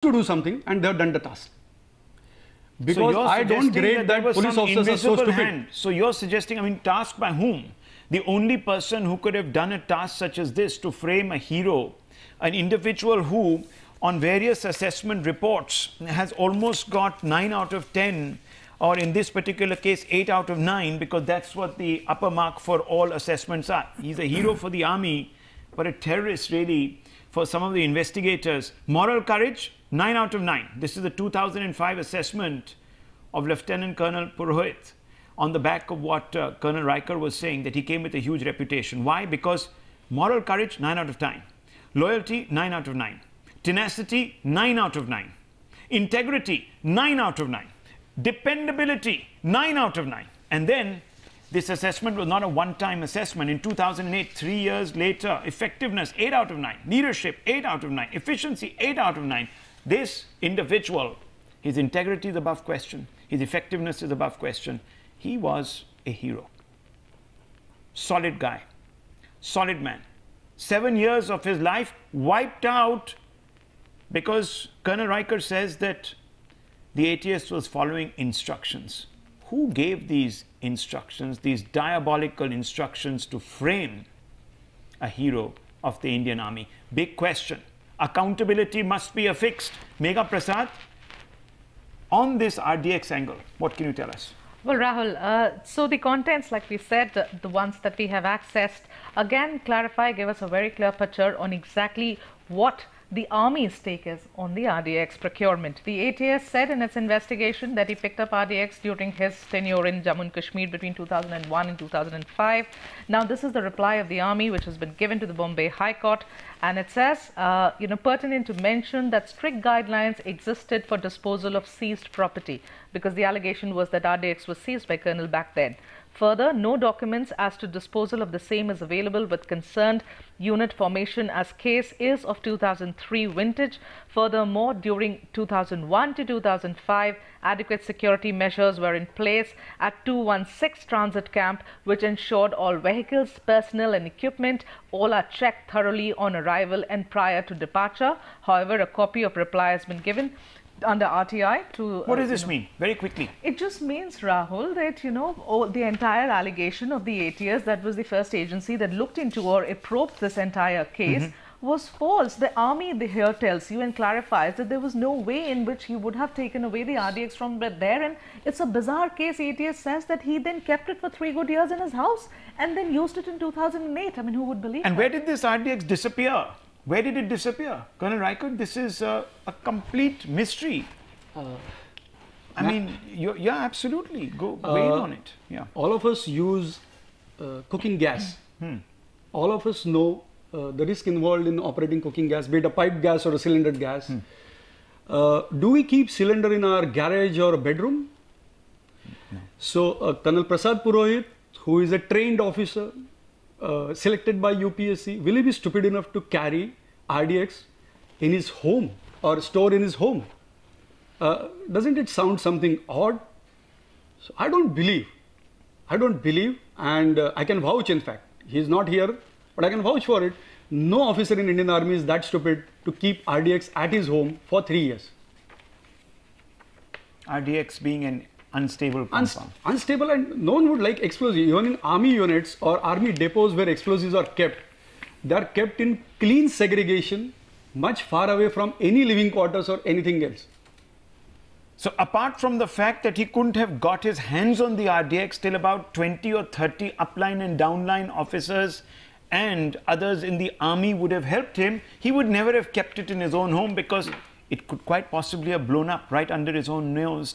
to do something and they have done the task. Because so I don't grade that police officers are so stupid. So you're suggesting, I mean, tasked by whom? The only person who could have done a task such as this to frame a hero, an individual who, on various assessment reports, has almost got 9 out of 10, or in this particular case, 8 out of 9, because that's what the upper mark for all assessments are. He's a hero for the army, but a terrorist, really, for some of the investigators. Moral courage, 9 out of 9. This is the 2005 assessment of Lieutenant Colonel Purohit on the back of what Colonel Raikar was saying, that he came with a huge reputation. Why? Because moral courage, 9 out of 10. Loyalty, 9 out of 9. Tenacity, 9 out of 9. Integrity, 9 out of 9. Dependability, 9 out of 9. And then this assessment was not a one-time assessment. In 2008, 3 years later, effectiveness, 8 out of 9. Leadership, 8 out of 9. Efficiency, 8 out of 9. This individual, his integrity is above question. His effectiveness is above question. He was a hero. Solid guy. Solid man. 7 years of his life wiped out because Colonel Raikar says that the ATS was following instructions. Who gave these instructions, these diabolical instructions to frame a hero of the Indian Army? Big question. Accountability must be affixed. Megha Prasad, on this RDX angle, what can you tell us? Well, Rahul, so the contents, like we said, the ones that we have accessed, again, clarify, give us a very clear picture on exactly what the Army's take is on the RDX procurement. The ATS said in its investigation that he picked up RDX during his tenure in Jammu and Kashmir between 2001 and 2005. Now, this is the reply of the Army, which has been given to the Bombay High Court. And it says, pertinent to mention that strict guidelines existed for disposal of seized property, because the allegation was that RDX was seized by Colonel back then. Further, no documents as to disposal of the same is available with concerned unit formation, as case is of 2003 vintage. Furthermore, during 2001 to 2005, adequate security measures were in place at 216 Transit Camp, which ensured all vehicles, personnel and equipment all are checked thoroughly on arrival and prior to departure. However, a copy of reply has been given under RTI to... What does this mean? Very quickly. It just means, Rahul, that, the entire allegation of the ATS, that was the first agency that looked into or probed this entire case, was false. The Army here tells you and clarifies that there was no way in which he would have taken away the RDX from there. And it's a bizarre case. ATS says that he then kept it for 3 good years in his house and then used it in 2008. I mean, who would believe And that? where did this RDX disappear? Where did it disappear? Colonel Raikar, this is a complete mystery. I mean, yeah, absolutely. Go weigh in on it. Yeah. All of us use cooking gas. All of us know the risk involved in operating cooking gas, be it a pipe gas or a cylinder gas. Do we keep cylinder in our garage or bedroom? No. So Colonel Prasad Purohit, who is a trained officer, selected by UPSC, will he be stupid enough to carry RDX in his home or store in his home? Doesn't it sound something odd? So I don't believe, and I can vouch, in fact. He is not here, but I can vouch for it. No officer in Indian Army is that stupid to keep RDX at his home for 3 years. RDX being an unstable compound. Unstable, and no one would like explosives. Even in army units or army depots where explosives are kept, they are kept in clean segregation, much far away from any living quarters or anything else. So apart from the fact that he couldn't have got his hands on the RDX till about 20 or 30 upline and downline officers and others in the army would have helped him, he would never have kept it in his own home, because it could quite possibly have blown up right under his own nose.